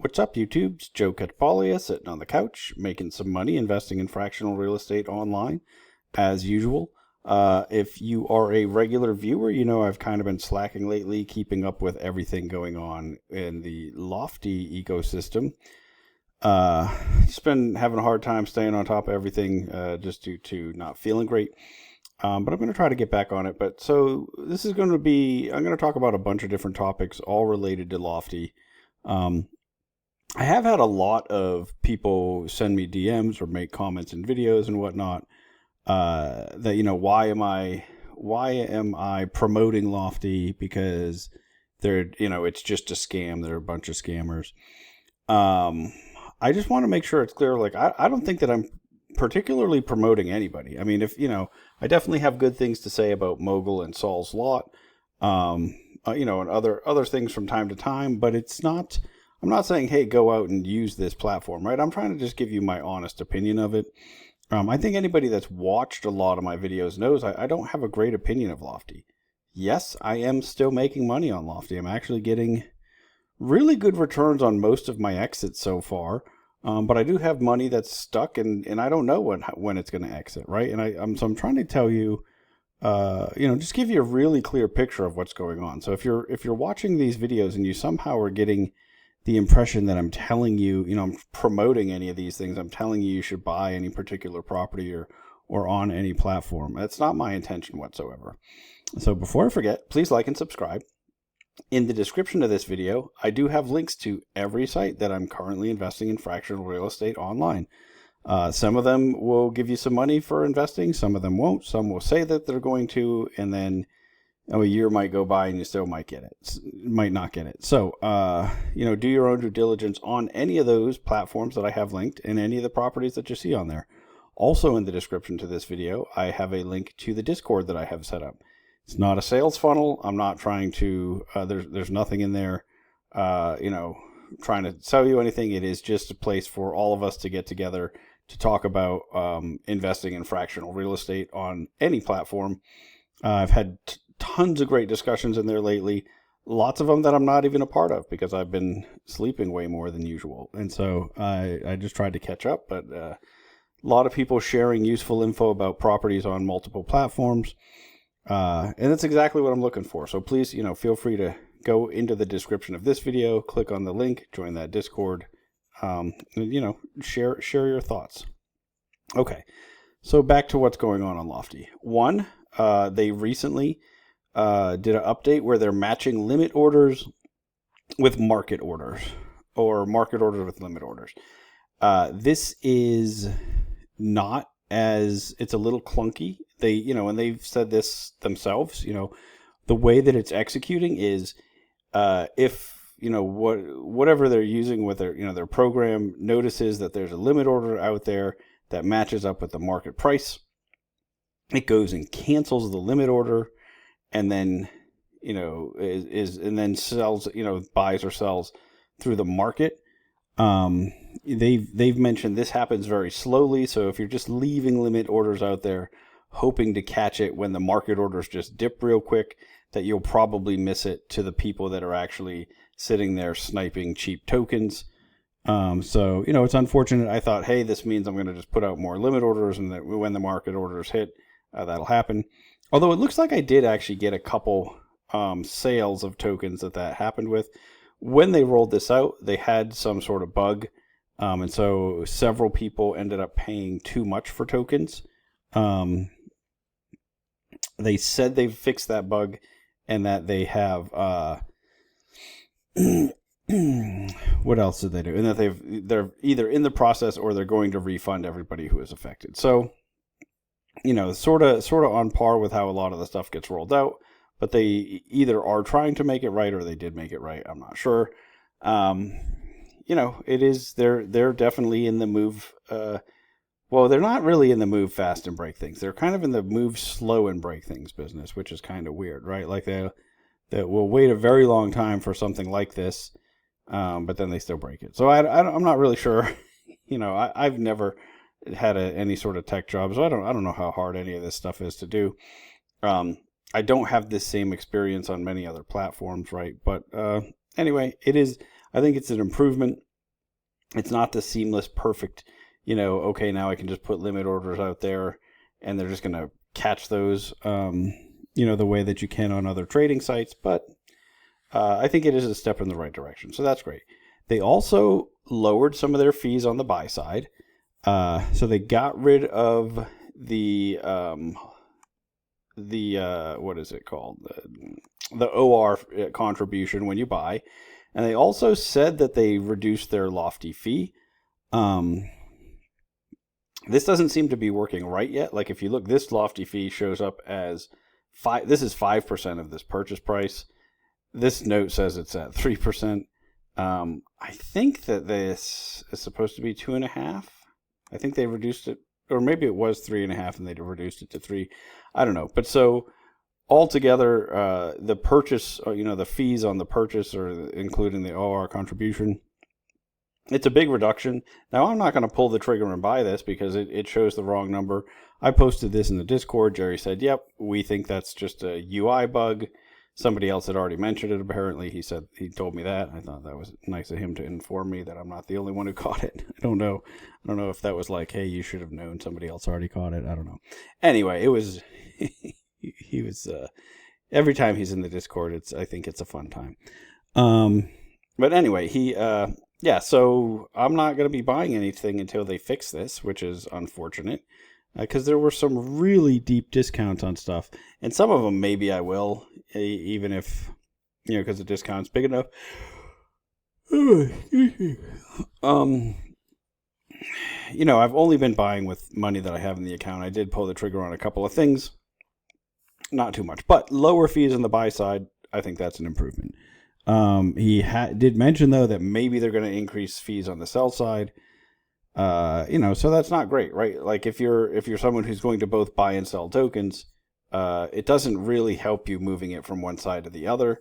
What's up, YouTube? It's Joe Catapaglia sitting on the couch, making some money, investing in fractional real estate online, as usual. If you are a regular viewer, you know I've kind of been slacking lately, keeping up with everything going on in the Lofty ecosystem. Just been having a hard time staying on top of everything, just due to not feeling great. But I'm going to try to get back on it. But so this is going to be, I'm going to talk about a bunch of different topics, all related to Lofty. I have had a lot of people send me DMs or make comments in videos and whatnot, that, you know, why am I promoting Lofty? Because they're, you know, it's just a scam. They're a bunch of scammers. I just want to make sure it's clear. Like, I don't think that I'm particularly promoting anybody. I mean, if, you know, I definitely have good things to say about Mogul and Saul's Lot, you know, and other things from time to time, but it's not, I'm not saying, hey, go out and use this platform, right? I'm trying to just give you my honest opinion of it. I think anybody that's watched a lot of my videos knows I don't have a great opinion of Lofty. Yes, I am still making money on Lofty. I'm actually getting really good returns on most of my exits so far. But I do have money that's stuck, and I don't know when it's going to exit, right? And so I'm trying to tell you, you know, just give you a really clear picture of what's going on. So if you're watching these videos and you somehow are getting the impression that I'm telling you, you know, I'm promoting any of these things, I'm telling you should buy any particular property or on any platform, that's not my intention whatsoever. So before I forget, please like and subscribe. In the description of this video, I do have links to every site that I'm currently investing in fractional real estate online. Some of them will give you some money for investing. Some of them won't. Some will say that they're going to, and then a year might go by and you still might get it, might not get it. So, you know, do your own due diligence on any of those platforms that I have linked and any of the properties that you see on there. Also in the description to this video, I have a link to the Discord that I have set up. It's not a sales funnel. I'm not trying to, there's nothing in there, you know, trying to sell you anything. It is just a place for all of us to get together to talk about investing in fractional real estate on any platform. I've had tons of great discussions in there lately. Lots of them that I'm not even a part of because I've been sleeping way more than usual. And so I just tried to catch up, but a lot of people sharing useful info about properties on multiple platforms. And that's exactly what I'm looking for. So please, you know, feel free to go into the description of this video, click on the link, join that Discord, and, you know, share your thoughts. Okay. So back to what's going on Lofty. One, they recently did an update where they're matching limit orders with market orders, or market orders with limit orders. This is not as, it's a little clunky. They, you know, and they've said this themselves, you know, the way that it's executing is, if, you know, whatever they're using with their, you know, their program notices that there's a limit order out there that matches up with the market price, it goes and cancels the limit order, and then, you know, and then sells, you know, buys or sells through the market. They've mentioned this happens very slowly. So if you're just leaving limit orders out there, hoping to catch it when the market orders just dip real quick, that you'll probably miss it to the people that are actually sitting there sniping cheap tokens. So, you know, it's unfortunate. I thought, hey, this means I'm going to just put out more limit orders, and that when the market orders hit, that'll happen. Although it looks like I did actually get a couple sales of tokens that happened with. When they rolled this out, they had some sort of bug. And so several people ended up paying too much for tokens. They said they've fixed that bug, and that they have, what else did they do? And that they're either in the process or they're going to refund everybody who is affected. So, you know, sort of on par with how a lot of the stuff gets rolled out, but they either are trying to make it right or they did make it right. I'm not sure. You know, it is, they're definitely in the move. Well, they're not really in the move fast and break things. They're kind of in the move slow and break things business, which is kind of weird, right? Like they will wait a very long time for something like this, but then they still break it. So I'm not really sure. You know, I've never had any sort of tech job, so I don't know how hard any of this stuff is to do. I don't have this same experience on many other platforms, right? But anyway, it is. I think it's an improvement. It's not the seamless, perfect, okay, now I can just put limit orders out there and they're just going to catch those, the way that you can on other trading sites. But I think it is a step in the right direction. So that's great. They also lowered some of their fees on the buy side. So they got rid of the what is it called? The OR contribution when you buy. And they also said that they reduced their Lofty fee. This doesn't seem to be working right yet. Like if you look, this Lofty fee shows up as 5. This is 5% of this purchase price. This note says it's at 3%. I think that this is supposed to be 2.5. I think they reduced it, or maybe it was 3.5 and they reduced it to 3. I don't know. But so altogether, the purchase, the fees on the purchase, or including the OR contribution, it's a big reduction. Now, I'm not going to pull the trigger and buy this because it shows the wrong number. I posted this in the Discord. Jerry said, yep, we think that's just a UI bug. Somebody else had already mentioned it, apparently. He told me that. I thought that was nice of him to inform me that I'm not the only one who caught it. I don't know if that was like, hey, you should have known somebody else already caught it. I don't know. Anyway, it was... he was every time he's in the Discord, I think it's a fun time. But anyway, so I'm not going to be buying anything until they fix this, which is unfortunate, because there were some really deep discounts on stuff, and some of them maybe I will, even if, because the discount's big enough. I've only been buying with money that I have in the account. I did pull the trigger on a couple of things. Not too much, but lower fees on the buy side, I think that's an improvement. He did mention, though, that maybe they're going to increase fees on the sell side. So that's not great, right? Like if you're someone who's going to both buy and sell tokens, it doesn't really help you moving it from one side to the other.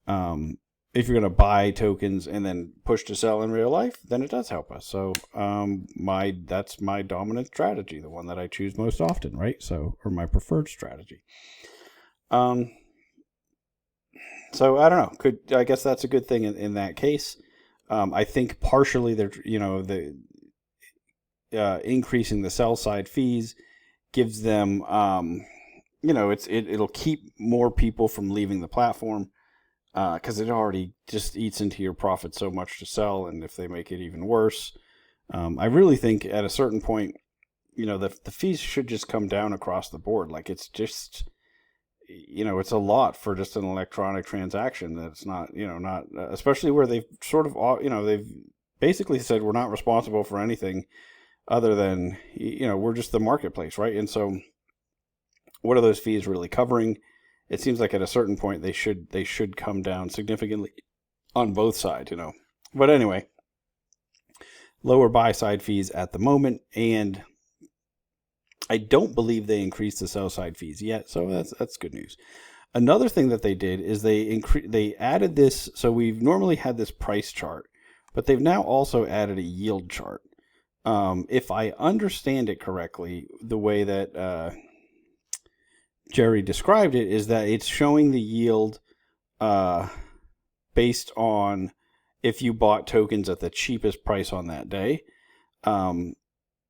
If you're going to buy tokens and then push to sell in real life, then it does help us. So that's my dominant strategy, the one that I choose most often, right? So, or my preferred strategy. So I don't know. I guess that's a good thing in that case. I think partially they're, increasing the sell side fees gives them, it'll keep more people from leaving the platform, because it already just eats into your profit so much to sell. And if they make it even worse, I really think at a certain point, the fees should just come down across the board. Like it's just, it's a lot for just an electronic transaction that's not, especially where they've sort of, they've basically said we're not responsible for anything other than, we're just the marketplace, right? And so what are those fees really covering? It seems like at a certain point they should come down significantly on both sides, But anyway, lower buy side fees at the moment, and I don't believe they increased the sell side fees yet, so that's good news. Another thing that they did is they added this. So we've normally had this price chart, but they've now also added a yield chart. If I understand it correctly, the way that Jerry described it is that it's showing the yield based on if you bought tokens at the cheapest price on that day.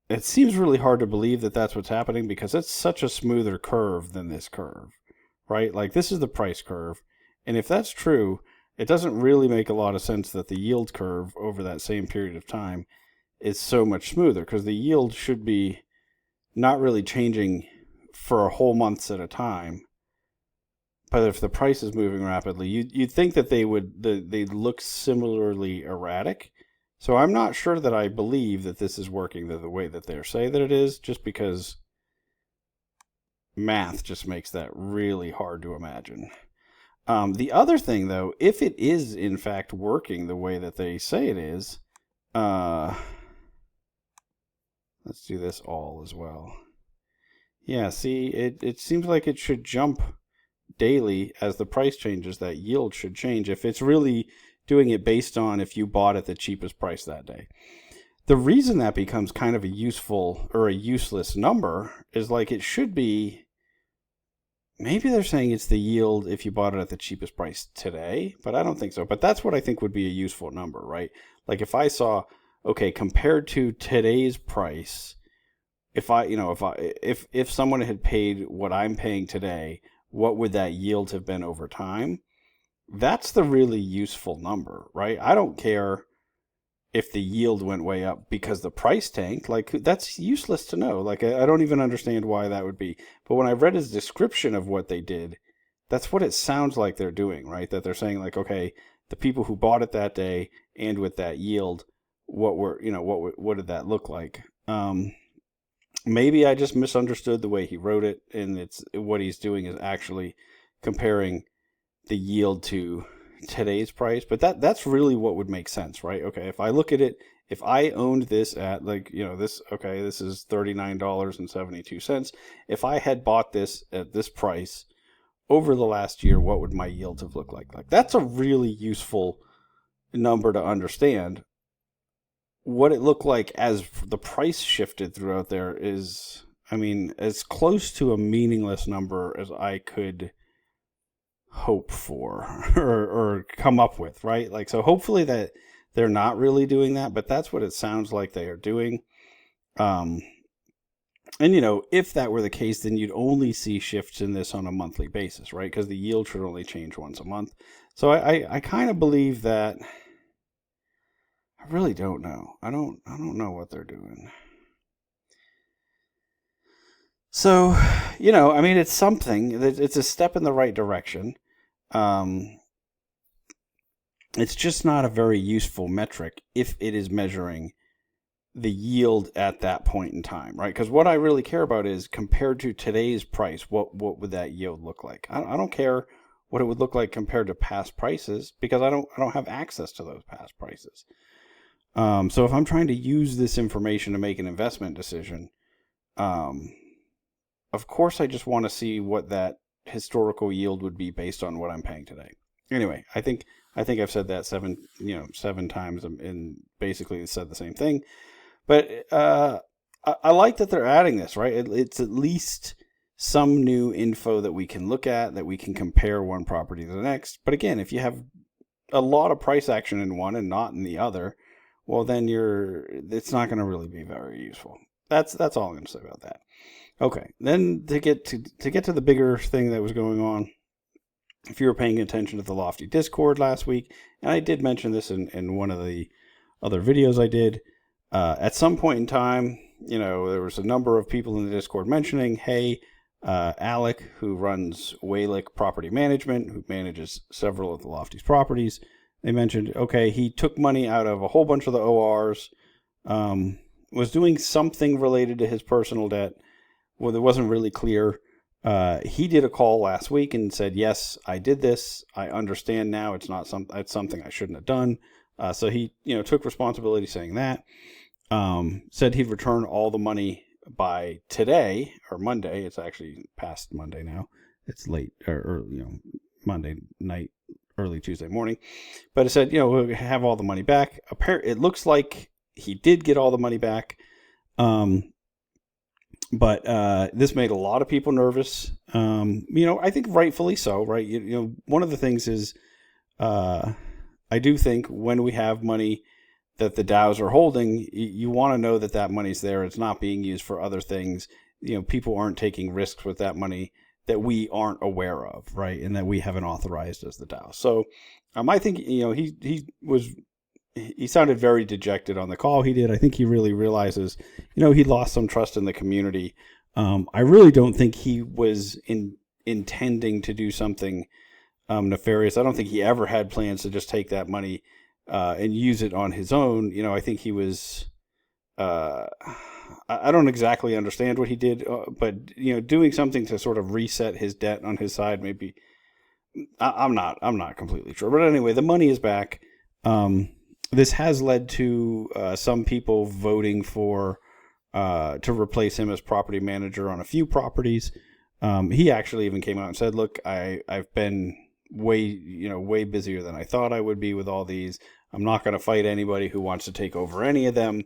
It seems really hard to believe that that's what's happening because it's such a smoother curve than this curve, right? Like this is the price curve. And if that's true, it doesn't really make a lot of sense that the yield curve over that same period of time is so much smoother, because the yield should be not really changing for a whole months at a time. But if the price is moving rapidly, you'd think that they'd look similarly erratic. So I'm not sure that I believe that this is working the way that they're saying that it is, just because math just makes that really hard to imagine. The other thing, though, if it is in fact working the way that they say it is, let's do this all as well. Yeah, see, it seems like it should jump daily as the price changes. That yield should change if it's really doing it based on if you bought at the cheapest price that day. The reason that becomes kind of a useful or a useless number is like it should be, maybe they're saying it's the yield if you bought it at the cheapest price today, but I don't think so. But that's what I think would be a useful number, right? Like if I saw, okay, compared to today's price, if someone had paid what I'm paying today, what would that yield have been over time? That's the really useful number, right? I don't care if the yield went way up because the price tanked. Like, that's useless to know. Like, I don't even understand why that would be. But when I read his description of what they did, that's what it sounds like they're doing, right? That they're saying, like, okay, the people who bought it that day and with that yield, what did that look like? Maybe I just misunderstood the way he wrote it, and it's what he's doing is actually comparing the yield to today's price. But that's really what would make sense, right? Okay, if I look at it, if I owned this at this is $39.72. If I had bought this at this price over the last year, what would my yields have looked like? Like, that's a really useful number to understand. What it looked like as the price shifted throughout there is, I mean, as close to a meaningless number as I could hope for or come up with, right? Like, so hopefully that they're not really doing that, but that's what it sounds like they are doing. And if that were the case, then you'd only see shifts in this on a monthly basis, right? Because the yield should only change once a month. So I kind of believe that. I really don't know. I don't know what they're doing. So, I mean, it's something. It's a step in the right direction. It's just not a very useful metric if it is measuring the yield at that point in time, right? Because what I really care about is compared to today's price, what would that yield look like? I don't care what it would look like compared to past prices because I don't have access to those past prices. So if I'm trying to use this information to make an investment decision, of course I just want to see what that historical yield would be based on what I'm paying today. Anyway, I think I've said that seven times and basically said the same thing. But I like that they're adding this, right? It's at least some new info that we can look at, that we can compare one property to the next. But again, if you have a lot of price action in one and not in the other, well, then it's not going to really be very useful. That's all I'm going to say about that. Okay, then to get to the bigger thing that was going on, if you were paying attention to the Lofty Discord last week, and I did mention this in one of the other videos I did, at some point in time, there was a number of people in the Discord mentioning, hey, Alec, who runs Waylick Property Management, who manages several of the Lofty's properties, they mentioned, okay, he took money out of a whole bunch of the ORs, was doing something related to his personal debt. Well, it wasn't really clear. He did a call last week and said, yes, I did this. I understand now it's something I shouldn't have done. So he, took responsibility saying that. Said he'd return all the money by today or Monday. It's actually past Monday now. It's late or Monday night, early Tuesday morning. But it said, we'll have all the money back. It looks like he did get all the money back. But this made a lot of people nervous. I think rightfully so, right? One of the things is I do think when we have money that the DAOs are holding, you want to know that that money's there. It's not being used for other things. People aren't taking risks with that money that we aren't aware of, right? And that we haven't authorized as the DAO. So I think, he sounded very dejected on the call he did. I think he really realizes, he lost some trust in the community. I really don't think he was intending to do something nefarious. I don't think he ever had plans to just take that money and use it on his own. I think he was, I don't exactly understand what he did, but, doing something to sort of reset his debt on his side, maybe. I'm not completely sure. But anyway, the money is back. This has led to some people voting for to replace him as property manager on a few properties. He actually even came out and said, "Look, I've been way busier than I thought I would be with all these. I'm not going to fight anybody who wants to take over any of them.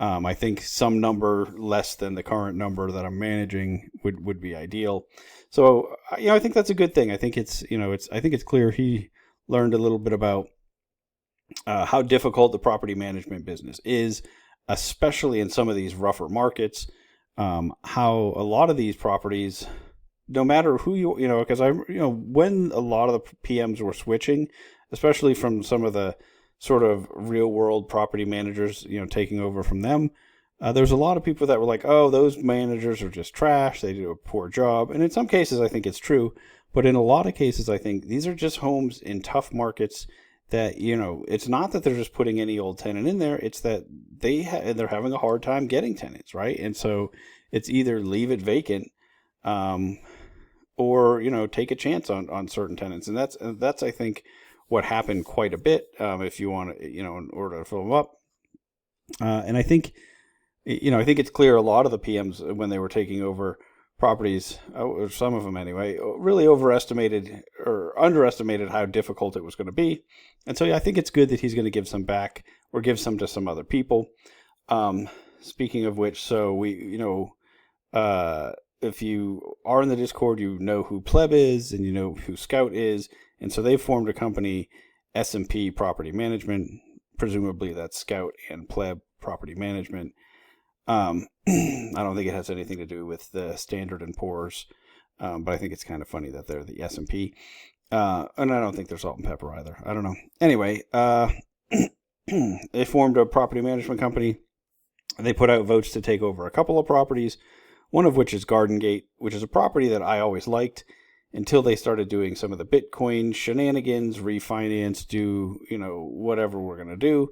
I think some number less than the current number that I'm managing would be ideal." So I think that's a good thing. I think it's clear he learned a little bit about how difficult the property management business is, especially in some of these rougher markets. How a lot of these properties, no matter who because when a lot of the PMs were switching, especially from some of the sort of real world property managers, taking over from them, there's a lot of people that were like, oh, those managers are just trash. They do a poor job. And in some cases, I think it's true. But in a lot of cases, I think these are just homes in tough markets that, it's not that they're just putting any old tenant in there. It's that they're having a hard time getting tenants, right? And so it's either leave it vacant, or, take a chance on certain tenants. And that's I think, what happened quite a bit, if you want to, in order to fill them up. And I think it's clear a lot of the PMs, when they were taking over properties, or some of them anyway, really overestimated or underestimated how difficult it was going to be. And so I think it's good that he's going to give some back, or give some to some other people. Speaking of which, so if you are in the Discord, you know who Pleb is and you know who Scout is. And so they formed a company, S&P Property Management. Presumably that's Scout and Pleb Property Management. I don't think it has anything to do with the Standard and Poor's, but I think it's kind of funny that they're the S&P. And I don't think they're Salt and Pepper either. I don't know. Anyway, they formed a property management company. They put out votes to take over a couple of properties, one of which is Garden Gate, which is a property that I always liked until they started doing some of the Bitcoin shenanigans, refinance, do, whatever we're going to do.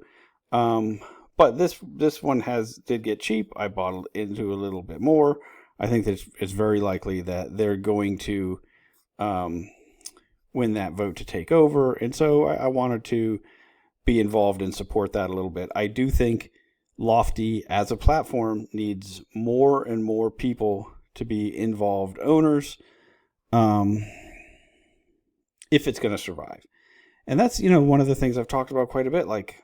But this one did get cheap. I bought into a little bit more. I think that it's very likely that they're going to win that vote to take over. And so I wanted to be involved and support that a little bit. I do think Lofty as a platform needs more and more people to be involved owners, if it's going to survive. And that's, one of the things I've talked about quite a bit. Like,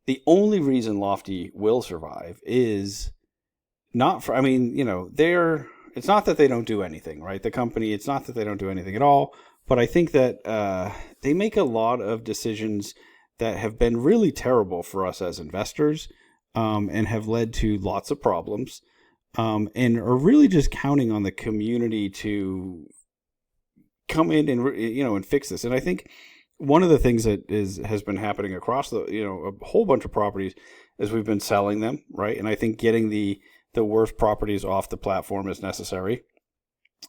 the only reason Lofty will survive is not for, it's not that they don't do anything, right? The company, it's not that they don't do anything at all, but I think that they make a lot of decisions that have been really terrible for us as investors, and have led to lots of problems, and are really just counting on the community to come in and, and fix this. And I think one of the things that has been happening across the, a whole bunch of properties is we've been selling them, right? And I think getting the worst properties off the platform is necessary.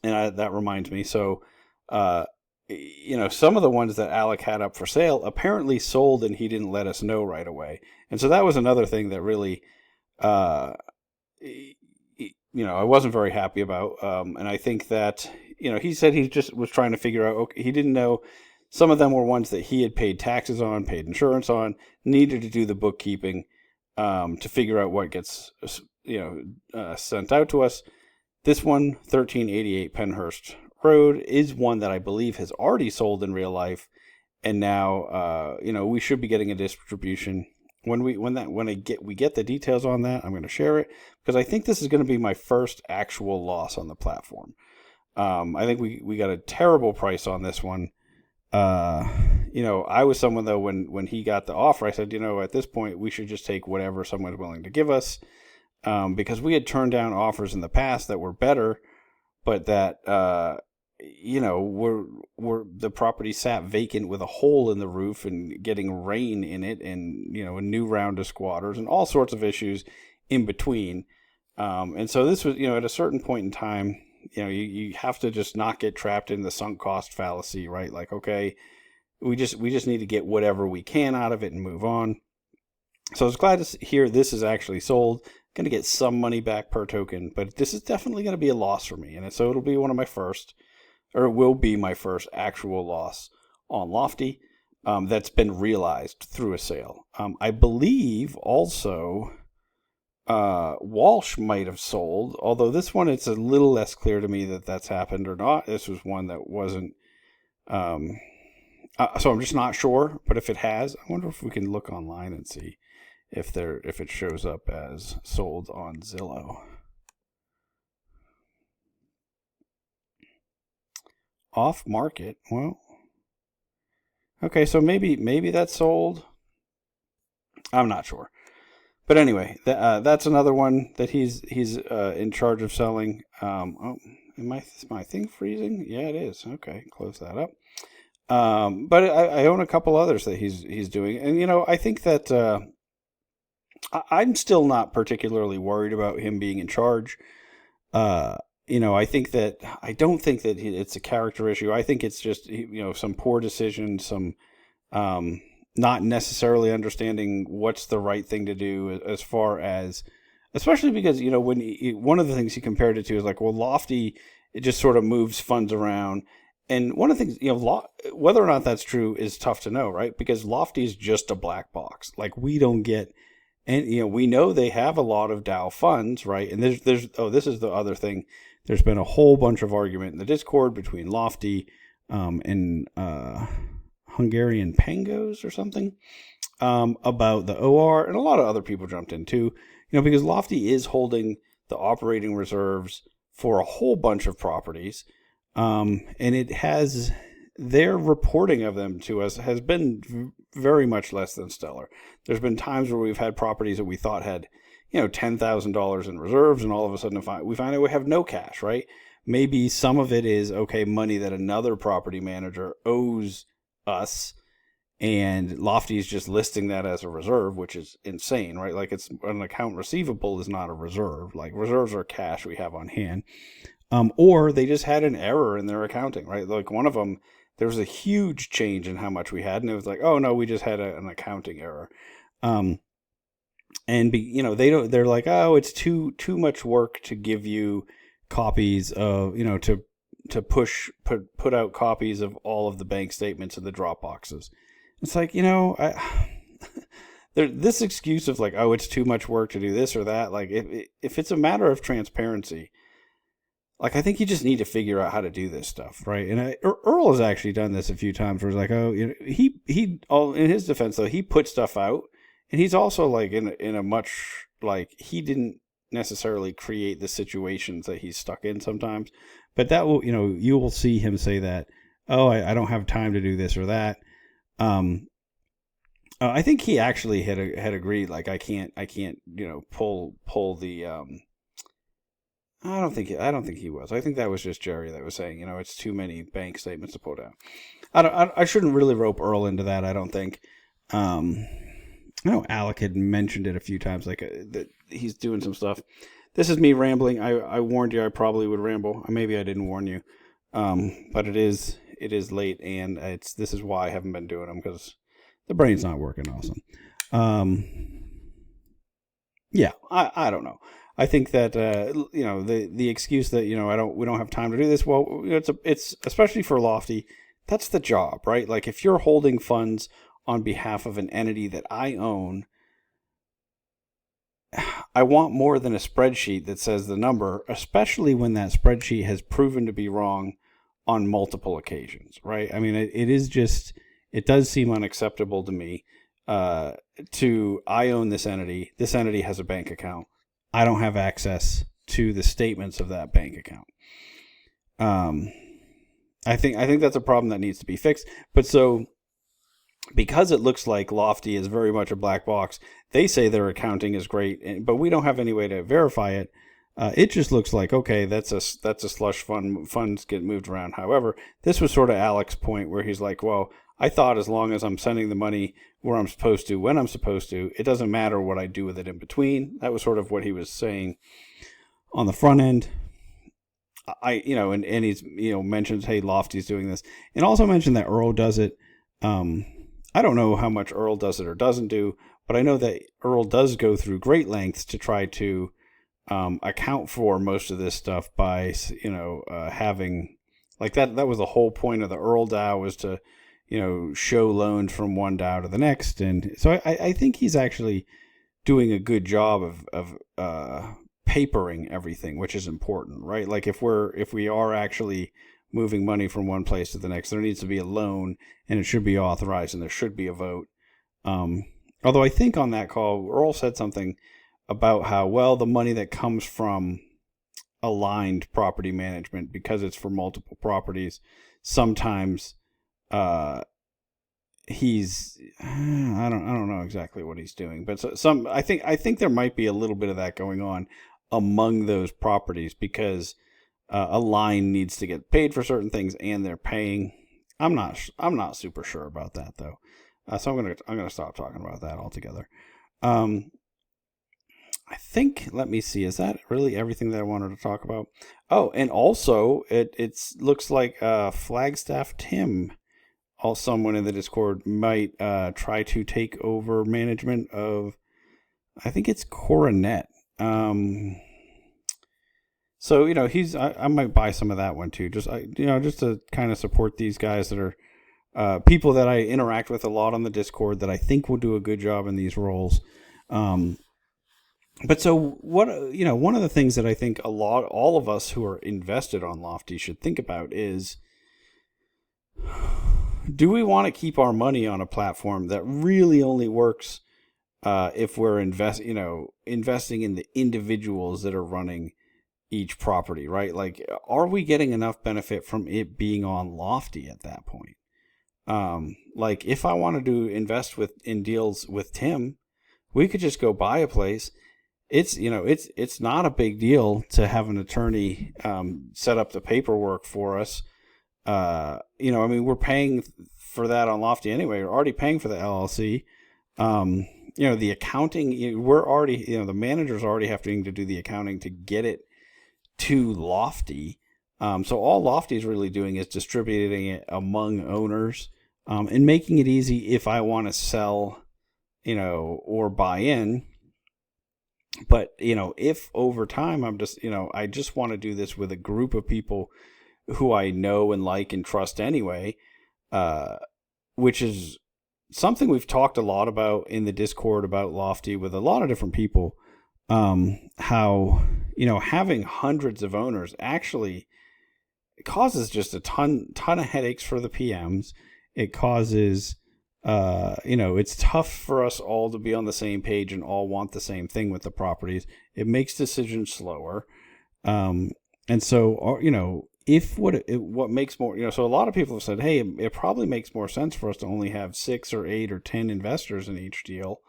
And that reminds me. So, some of the ones that Alec had up for sale apparently sold, and he didn't let us know right away. And so that was another thing that really, I wasn't very happy about. And I think that, he said he just was trying to figure out, okay, he didn't know. Some of them were ones that he had paid taxes on, paid insurance on, needed to do the bookkeeping, to figure out what gets, sent out to us. This one, 1388 Penhurst Road, is one that I believe has already sold in real life, and now, we should be getting a distribution. When we get the details on that, I'm going to share it, because I think this is going to be my first actual loss on the platform. I think we got a terrible price on this one. I was someone, though, when he got the offer, I said, at this point we should just take whatever someone's willing to give us, because we had turned down offers in the past that were better, but that, were the property sat vacant with a hole in the roof and getting rain in it, and, a new round of squatters and all sorts of issues in between. And so this was, at a certain point in time, you have to just not get trapped in the sunk cost fallacy, right? Like, okay, we just need to get whatever we can out of it and move on. So I was glad to hear this is actually sold. Going to get some money back per token, but this is definitely going to be a loss for me. And so it'll be one of my first, or it will be my first actual loss on Lofty, that's been realized through a sale. I believe also Walsh might have sold, although this one, it's a little less clear to me that that's happened or not. This was one that wasn't, so I'm just not sure. But if it has, I wonder if we can look online and see if it shows up as sold on Zillow. Off market. Well, okay, so maybe that's sold. I'm not sure. But anyway, that's another one that he's in charge of selling. Is my thing freezing? Yeah, it is. Okay, close that up. But I own a couple others that he's doing, and I think that I'm still not particularly worried about him being in charge. Uh, I don't think that it's a character issue. I think it's just some poor decisions, some um, not necessarily understanding what's the right thing to do as far as, especially because when one of the things he compared it to is like, well, Lofty, it just sort of moves funds around. And one of the things, whether or not that's true is tough to know, right? Because Lofty is just a black box. Like we don't get, and we know they have a lot of DAO funds, right? And this is the other thing. There's been a whole bunch of argument in the Discord between Lofty and Hungarian Pangos or something about the OR, and a lot of other people jumped in too. Because Lofty is holding the operating reserves for a whole bunch of properties, and it has their reporting of them to us has been very much less than stellar. There's been times where we've had properties that we thought had $10,000 in reserves, and all of a sudden we find out we have no cash, right? Maybe some of it is money that another property manager owes us, and Lofty is just listing that as a reserve, which is insane, right? Like it's an account receivable is not a reserve. Like reserves are cash we have on hand. Or they just had an error in their accounting, right? Like one of them, there was a huge change in how much we had, and it was like, oh no, we just had an accounting error. They're like, oh, it's too much work to give you copies of, to put out copies of all of the bank statements in the drop boxes. It's like, this excuse of like, oh, it's too much work to do this or that. Like if it's a matter of transparency, like I think you just need to figure out how to do this stuff, right? And Earl has actually done this a few times where it's like, oh, he all in his defense though, he put stuff out, and he's also like in a much, like, he didn't necessarily create the situations that he's stuck in sometimes, but that will, you will see him say that, oh, I don't have time to do this or that. I think he actually had agreed, like I can't pull the I don't think he was. I think that was just Jerry that was saying, it's too many bank statements to pull down. I shouldn't really rope Earl into that. I don't think. I know Alec had mentioned it a few times, like that he's doing some stuff. This is me rambling. I warned you I probably would ramble. Maybe I didn't warn you, but it is late, and this is why I haven't been doing them, because the brain's not working awesome. Yeah, I don't know. I think that the excuse that we don't have time to do this. Well, it's especially for Lofty, that's the job, right? Like if you're holding funds on behalf of an entity that I own, I want more than a spreadsheet that says the number, especially when that spreadsheet has proven to be wrong on multiple occasions, right? I mean, it does seem unacceptable to me. I own this entity. This entity has a bank account. I don't have access to the statements of that bank account. I think that's a problem that needs to be fixed. But so, because it looks like Lofty is very much a black box, they say their accounting is great, but we don't have any way to verify it. It just looks like, okay, that's a slush fund. Funds get moved around. However, this was sort of Alec's point where he's like, well, I thought as long as I'm sending the money where I'm supposed to, when I'm supposed to, it doesn't matter what I do with it in between. That was sort of what he was saying on the front end. And he's, mentions, hey, Lofty's doing this, and also mentioned that Earl does it. I don't know how much Earl does it or doesn't do, but I know that Earl does go through great lengths to try to account for most of this stuff by, having, like, that was the whole point of the Earl DAO, was to, show loans from one DAO to the next. And so I think he's actually doing a good job of papering everything, which is important, right? Like if we are actually moving money from one place to the next, there needs to be a loan, and it should be authorized, and there should be a vote. Although I think on that call, Earl said something about how, well, the money that comes from aligned property management, because it's for multiple properties, sometimes I don't know exactly what he's doing, but I think there might be a little bit of that going on among those properties because a line needs to get paid for certain things and they're paying. I'm not super sure about that though. So I'm gonna stop talking about that altogether. Um, I think, let me see, is that really everything that I wanted to talk about? Oh, and also it looks like Flagstaff Tim, also someone in the Discord, might try to take over management of, I think it's Coronet. Um, so I might buy some of that one too, just to kind of support these guys that are people that I interact with a lot on the Discord that I think will do a good job in these roles. Um, but so what one of the things that I think all of us who are invested on Lofty should think about is, do we want to keep our money on a platform that really only works if we're investing in the individuals that are running each property, right? Like, are we getting enough benefit from it being on Lofty at that point? Like, if I wanted to invest in deals with Tim, we could just go buy a place. It's not a big deal to have an attorney set up the paperwork for us. I mean, we're paying for that on Lofty anyway. We're already paying for the LLC. The accounting, we're already, the managers already having to do the accounting to get it to Lofty. So all Lofty is really doing is distributing it among owners, and making it easy if I want to sell, or buy in. But, if over time I just want to do this with a group of people who I know and like and trust anyway, which is something we've talked a lot about in the Discord about Lofty with a lot of different people. How, having hundreds of owners actually causes just a ton of headaches for the PMs. It causes, it's tough for us all to be on the same page and all want the same thing with the properties. It makes decisions slower. And so, if what makes more, so a lot of people have said, hey, it probably makes more sense for us to only have 6 or 8 or 10 investors in each deal.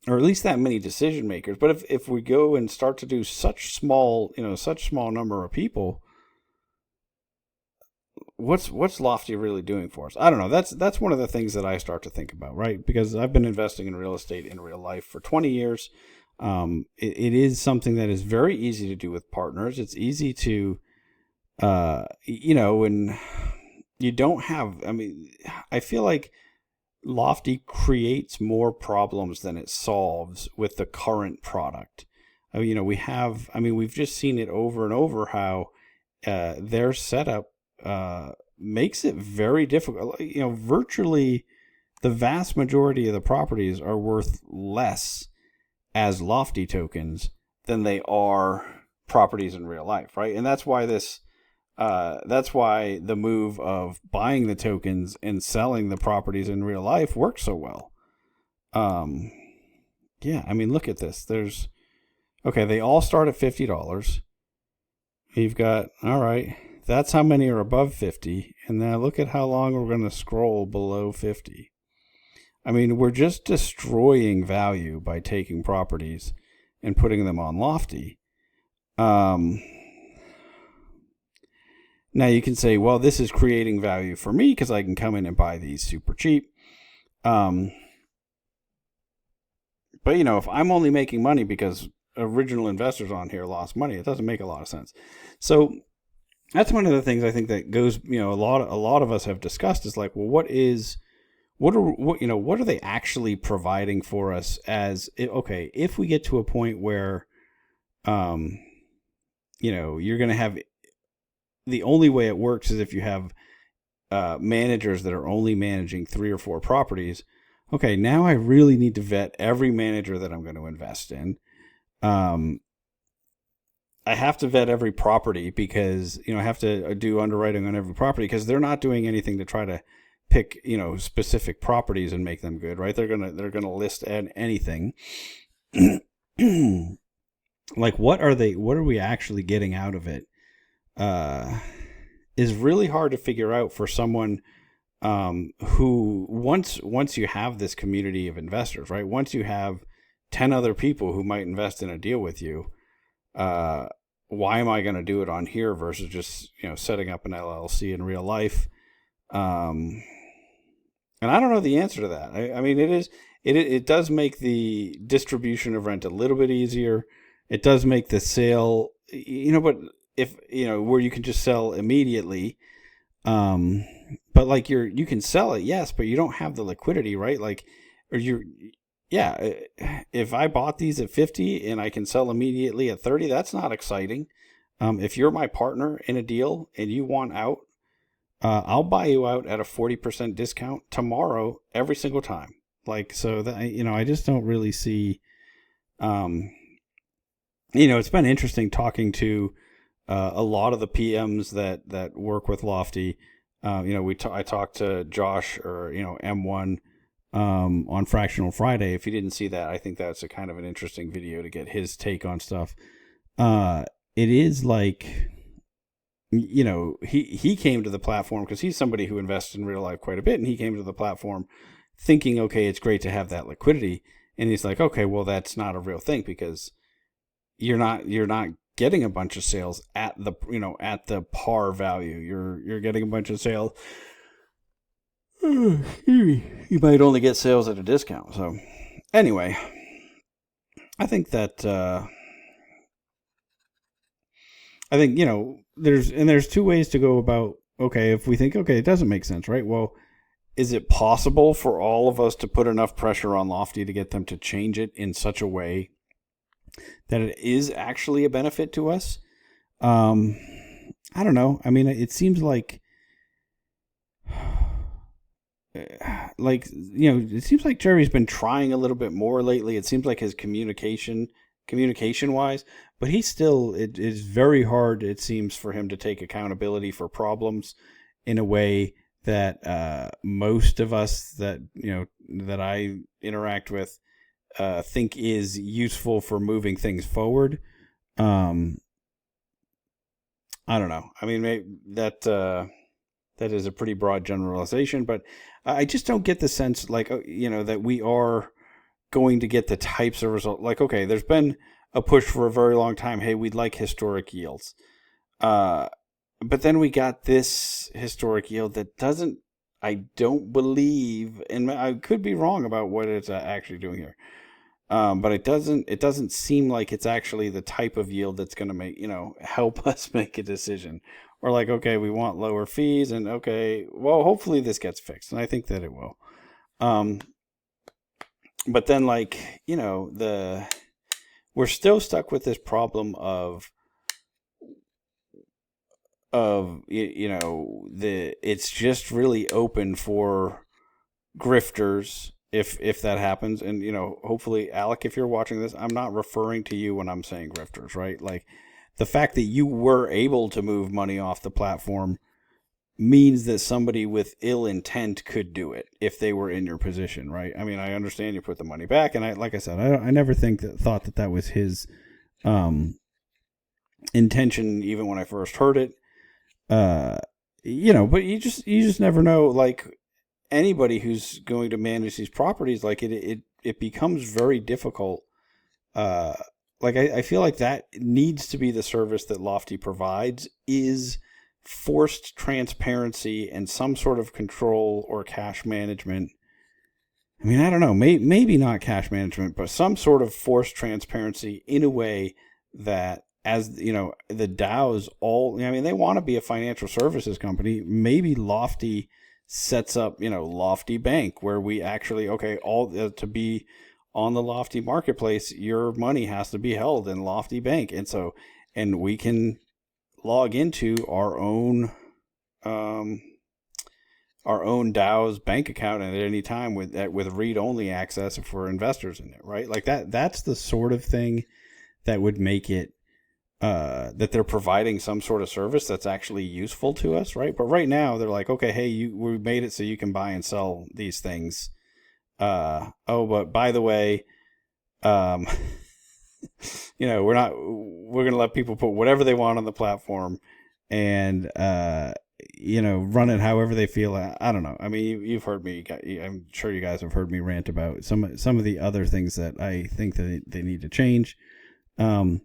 Or at least that many decision makers. But if we go and start to do such small number of people, what's Lofty really doing for us? I don't know. That's one of the things that I start to think about, right? Because I've been investing in real estate in real life for 20 years. It is something that is very easy to do with partners. It's easy to, and you don't have, I feel like Lofty creates more problems than it solves with the current product. We've just seen it over and over how their setup makes it very difficult. Virtually the vast majority of the properties are worth less as Lofty tokens than they are properties in real life, right? And that's why that's why the move of buying the tokens and selling the properties in real life works so well. Look at this. They all start at $50. You've got, all right, that's how many are above 50. And now look at how long we're going to scroll below 50. We're just destroying value by taking properties and putting them on Lofty. Now you can say, well, this is creating value for me because I can come in and buy these super cheap. But if I'm only making money because original investors on here lost money, it doesn't make a lot of sense. So that's one of the things I think that goes, a lot of us have discussed is like, well, what are they actually providing for us if we get to a point where, you're going to have, the only way it works is if you have managers that are only managing 3 or 4 properties. Okay, now I really need to vet every manager that I'm going to invest in. I have to vet every property because, I have to do underwriting on every property because they're not doing anything to try to pick, specific properties and make them good, right? They're going to list anything. Like, what are we actually getting out of it? Is really hard to figure out for someone who once you have this community of investors, right? Once you have 10 other people who might invest in a deal with you, why am I going to do it on here versus just, setting up an LLC in real life? And I don't know the answer to that. I mean, it does make the distribution of rent a little bit easier. It does make the sale, but if, where you can just sell immediately, but like you can sell it, yes, but you don't have the liquidity, right? Like, or yeah, if I bought these at 50 and I can sell immediately at 30, that's not exciting. If you're my partner in a deal and you want out, I'll buy you out at a 40% discount tomorrow every single time. Like, so that, I just don't really see, it's been interesting talking to a lot of the PMs that work with Lofty. I talked to Josh or, M1 on Fractional Friday. If you didn't see that, I think that's a kind of an interesting video to get his take on stuff. It is like, he came to the platform because he's somebody who invests in real life quite a bit, and he came to the platform thinking, okay, it's great to have that liquidity. And he's like, okay, well, that's not a real thing because you're not getting a bunch of sales at the par value. You're getting a bunch of sales. You might only get sales at a discount. So anyway, I think that there's two ways to go about, okay, if we think, okay, it doesn't make sense, right? Well, is it possible for all of us to put enough pressure on Lofty to get them to change it in such a way that it is actually a benefit to us? I don't know. I mean, it seems like it seems like Jerry's been trying a little bit more lately. It seems like his communication wise, but he still, it is very hard, it seems, for him to take accountability for problems in a way that most of us that I interact with think is useful for moving things forward. I don't know. I mean, maybe that is a pretty broad generalization, but I just don't get the sense that we are going to get the types of results. Like, okay, there's been a push for a very long time. Hey, we'd like historic yields. But then we got this historic yield that I don't believe, and I could be wrong about what it's actually doing here. But it doesn't seem like it's actually the type of yield that's going to help us make a decision. Or like, okay, we want lower fees, and okay, well, hopefully this gets fixed, and I think that it will. But then we're still stuck with this problem of it's just really open for grifters if that happens. And hopefully, Alec, if you're watching this, I'm not referring to you when I'm saying grifters, right? Like, the fact that you were able to move money off the platform means that somebody with ill intent could do it if they were in your position, right? I mean, I understand you put the money back, and like I said, I never thought that was his intention, even when I first heard it. But you just never know. Like, anybody who's going to manage these properties, like it becomes very difficult. I feel like that needs to be the service that Lofty provides, is forced transparency and some sort of control or cash management. I mean, I don't know, maybe not cash management, but some sort of forced transparency in a way that, as the DAOs they want to be a financial services company. Maybe Lofty sets up, Lofty Bank, where we actually, to be on the Lofty marketplace, your money has to be held in Lofty Bank. And we can log into our own DAO's bank account at any time with read-only access for investors in it, right? Like that's the sort of thing that would make it that they're providing some sort of service that's actually useful to us, right? But right now they're like, okay, hey, we made it so you can buy and sell these things. But by the way, we're going to let people put whatever they want on the platform. And, run it however they feel. I don't know. I mean, you've heard me. I'm sure you guys have heard me rant about some of the other things that I think that they need to change. Um,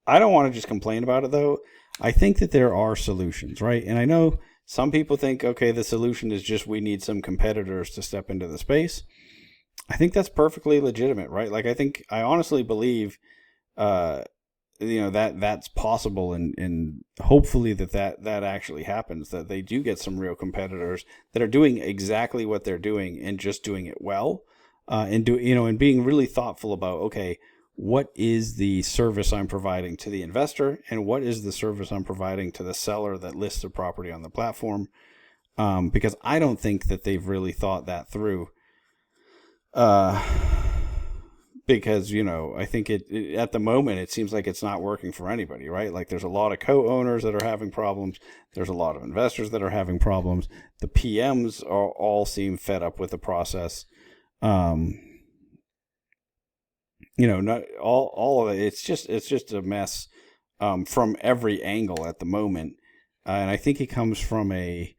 I don't want to just complain about it though. I think that there are solutions, right? And I know some people think, okay, the solution is just we need some competitors to step into the space. I think that's perfectly legitimate, right? Like I honestly believe uh, that's possible, and hopefully that actually happens, that they do get some real competitors that are doing exactly what they're doing and just doing it well, and being really thoughtful about, okay, what is the service I'm providing to the investor and what is the service I'm providing to the seller that lists the property on the platform, because I don't think that they've really thought that through. uh because I think it at the moment it seems like it's not working for anybody, right? Like there's a lot of co-owners that are having problems, there's a lot of investors that are having problems, the PMs all seem fed up with the process. um Not all of it, it's just a mess, from every angle at the moment. And I think it comes from a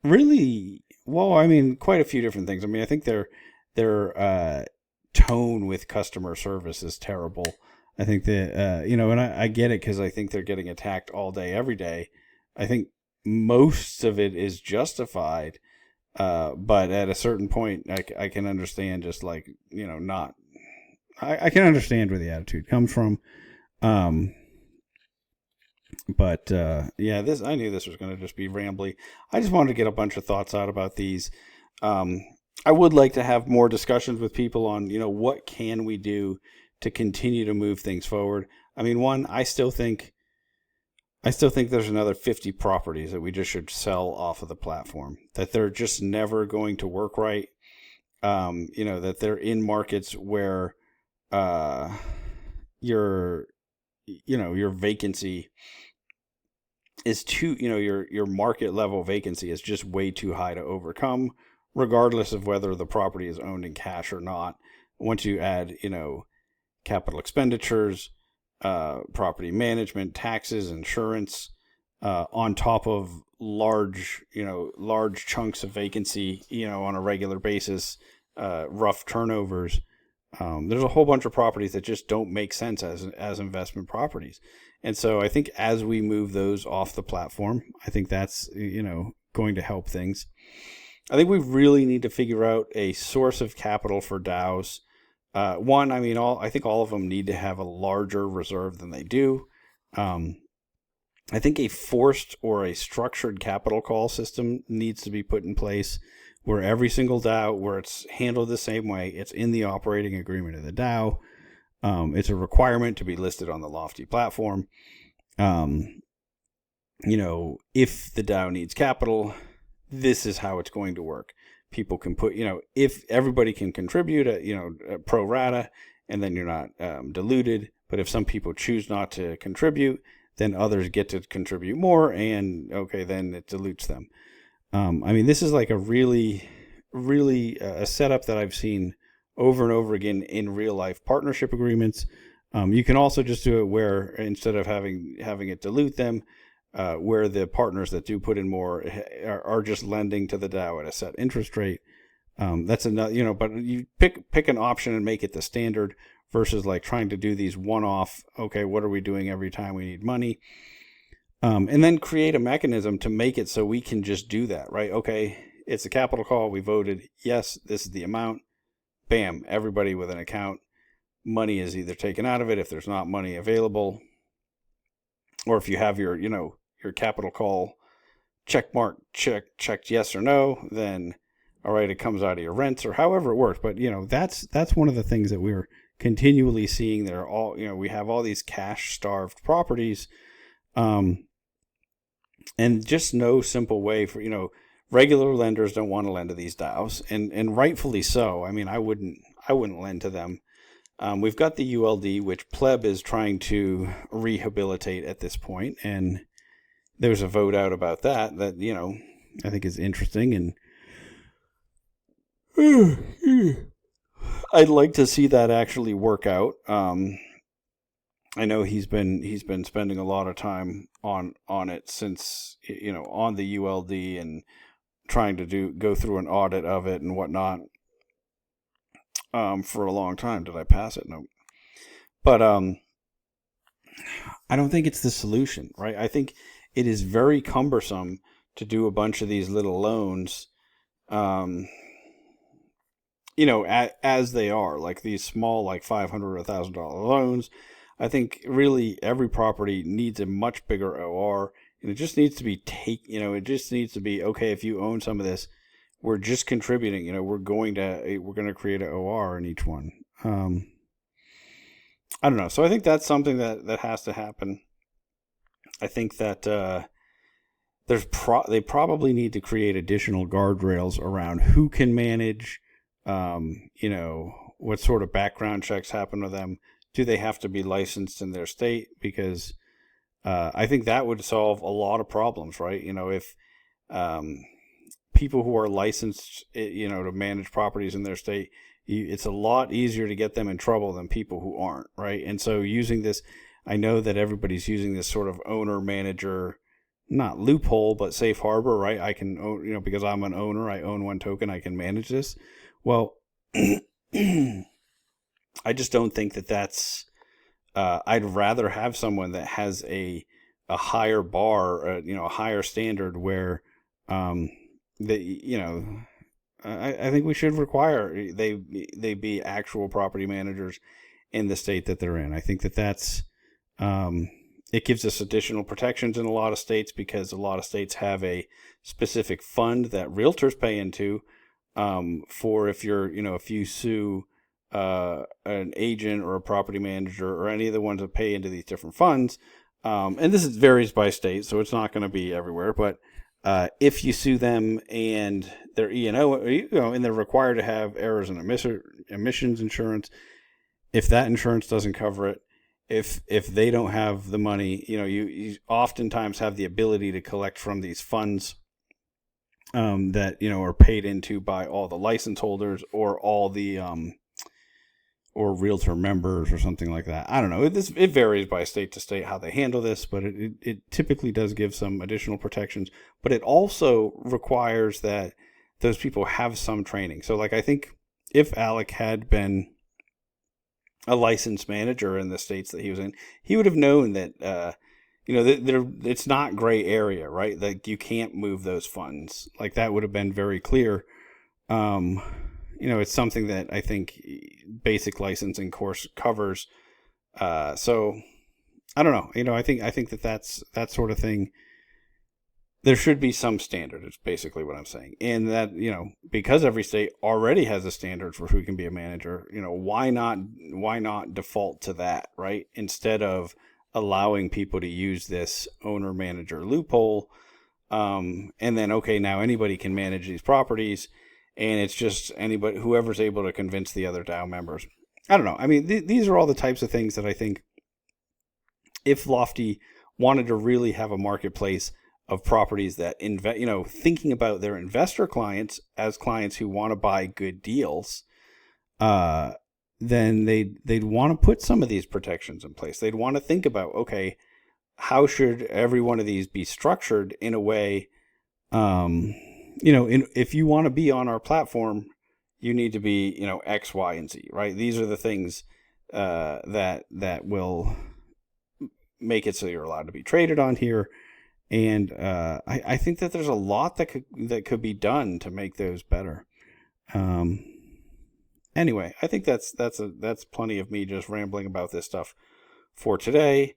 really, well, I mean, quite a few different things. I mean, I think their tone with customer service is terrible. I think that and I get it, because I think they're getting attacked all day, every day. I think most of it is justified, but at a certain point, I can understand, just like, not. I can understand where the attitude comes from. Um, but yeah, I knew this was going to just be rambly. I just wanted to get a bunch of thoughts out about these. Um, I would like to have more discussions with people on, what can we do to continue to move things forward. I mean, one, I still think there's another 50 properties that we just should sell off of the platform, that they're just never going to work right. That they're in markets where uh, your your vacancy is too, your market level vacancy is just way too high to overcome, regardless of whether the property is owned in cash or not. Once you add, capital expenditures, property management, taxes, insurance, on top of large chunks of vacancy, on a regular basis, rough turnovers. There's a whole bunch of properties that just don't make sense as investment properties. And so I think as we move those off the platform, I think that's, going to help things. I think we really need to figure out a source of capital for DAOs. One, I mean, I think all of them need to have a larger reserve than they do. I think a forced or a structured capital call system needs to be put in place, where every single DAO, where it's handled the same way, it's in the operating agreement of the DAO. It's a requirement to be listed on the Lofty platform. If the DAO needs capital, this is how it's going to work. People can put, if everybody can contribute, pro rata, and then you're not diluted. But if some people choose not to contribute, then others get to contribute more, and okay, then it dilutes them. I mean, this is like a really, really a setup that I've seen over and over again in real life partnership agreements. You can also just do it where, instead of having it dilute them, where the partners that do put in more are just lending to the DAO at a set interest rate. That's another, but you pick an option and make it the standard, versus like trying to do these one-off, okay, what are we doing every time we need money? And then create a mechanism to make it so we can just do that, right? Okay, it's a capital call. We voted, yes, this is the amount. Bam, everybody with an account. Money is either taken out of it if there's not money available, or if you have your capital call checked yes or no, then all right, it comes out of your rents or however it works. But that's one of the things that we're continually seeing. That are all, we have all these cash starved properties. And just no simple way for, regular lenders don't want to lend to these DAOs, and rightfully so. I mean, I wouldn't lend to them. We've got the ULD, which Pleb is trying to rehabilitate at this point, and there's a vote out about that I think is interesting, and I'd like to see that actually work out. I know he's been spending a lot of time on it since, on the ULD, and trying to go through an audit of it and whatnot, for a long time. Did I pass it? No. But I don't think it's the solution, right? I think it is very cumbersome to do a bunch of these little loans, um, as they are, like these small, like $500 or $1,000 loans. I think really every property needs a much bigger OR, and it just needs to be it just needs to be, okay, if you own some of this, we're just contributing. We're going to create an OR in each one. I don't know. So I think that's something that has to happen. I think that they probably need to create additional guardrails around who can manage. What sort of background checks happen to them? Do they have to be licensed in their state? Because I think that would solve a lot of problems, right? If people who are licensed, to manage properties in their state, it's a lot easier to get them in trouble than people who aren't, right? And so using this, I know that everybody's using this sort of owner manager, not loophole, but safe harbor, right? I can own, because I'm an owner, I own one token, I can manage this. Well, I just don't think that's. I'd rather have someone that has a higher bar, a higher standard where, I think we should require they be actual property managers in the state that they're in. I think that's it gives us additional protections in a lot of states, because a lot of states have a specific fund that realtors pay into, for if you sue an agent or a property manager or any of the ones that pay into these different funds. And this varies by state, so it's not going to be everywhere. But if you sue them and they're E&O, and they're required to have errors and emissions insurance, if that insurance doesn't cover it, if they don't have the money, you oftentimes have the ability to collect from these funds that are paid into by all the license holders or all the or realtor members or something like that. I don't know. It varies by state to state how they handle this, but it typically does give some additional protections. But it also requires that those people have some training. So, like, I think if Alec had been a licensed manager in the states that he was in, he would have known that it's not gray area, right? Like, you can't move those funds. Like, that would have been very clear. It's something that I think basic licensing course covers. So I don't know. I think that's that sort of thing. There should be some standard, is basically what I'm saying. And that, because every state already has a standard for who can be a manager, why not default to that, right? Instead of allowing people to use this owner manager loophole. And then, okay, now anybody can manage these properties, and it's just whoever's able to convince the other DAO members. I don't know. I mean, these are all the types of things that I think, if Lofty wanted to really have a marketplace of properties that thinking about their investor clients as clients who want to buy good deals, then they'd want to put some of these protections in place. They'd want to think about, okay, how should every one of these be structured in a way, if you want to be on our platform, you need to be, X, Y, and Z, right? These are the things that will make it so you're allowed to be traded on here. And I think that there's a lot that could be done to make those better. Anyway, I think that's plenty of me just rambling about this stuff for today.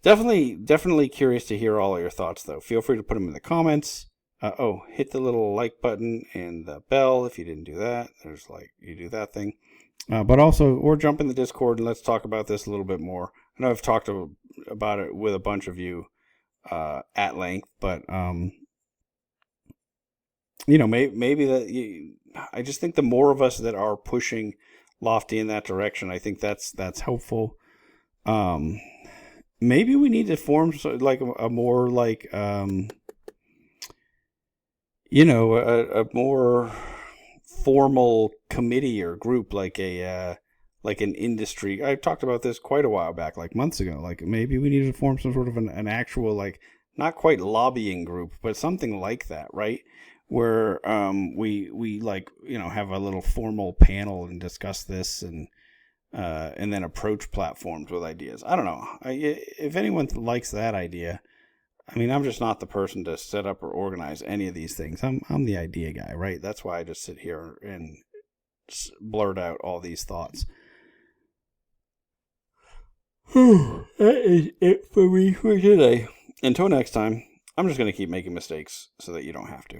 Definitely curious to hear all of your thoughts, though. Feel free to put them in the comments. Hit the little like button and the bell if you didn't do that. You do that thing. But also, or jump in the Discord and let's talk about this a little bit more. I know I've talked about it with a bunch of you at length, but maybe I just think the more of us that are pushing Lofty in that direction, I think that's helpful. Maybe we need to form like a more like a more formal committee or group, like a like an industry. I talked about this quite a while back, like months ago. Like maybe we need to form some sort of an actual, like, not quite lobbying group, but something like that, right? Where we like, have a little formal panel and discuss this, and then approach platforms with ideas. I don't know. If anyone likes that idea, I mean, I'm just not the person to set up or organize any of these things. I'm the idea guy, right? That's why I just sit here and blurt out all these thoughts. That is it for me for today. Until next time, I'm just going to keep making mistakes so that you don't have to.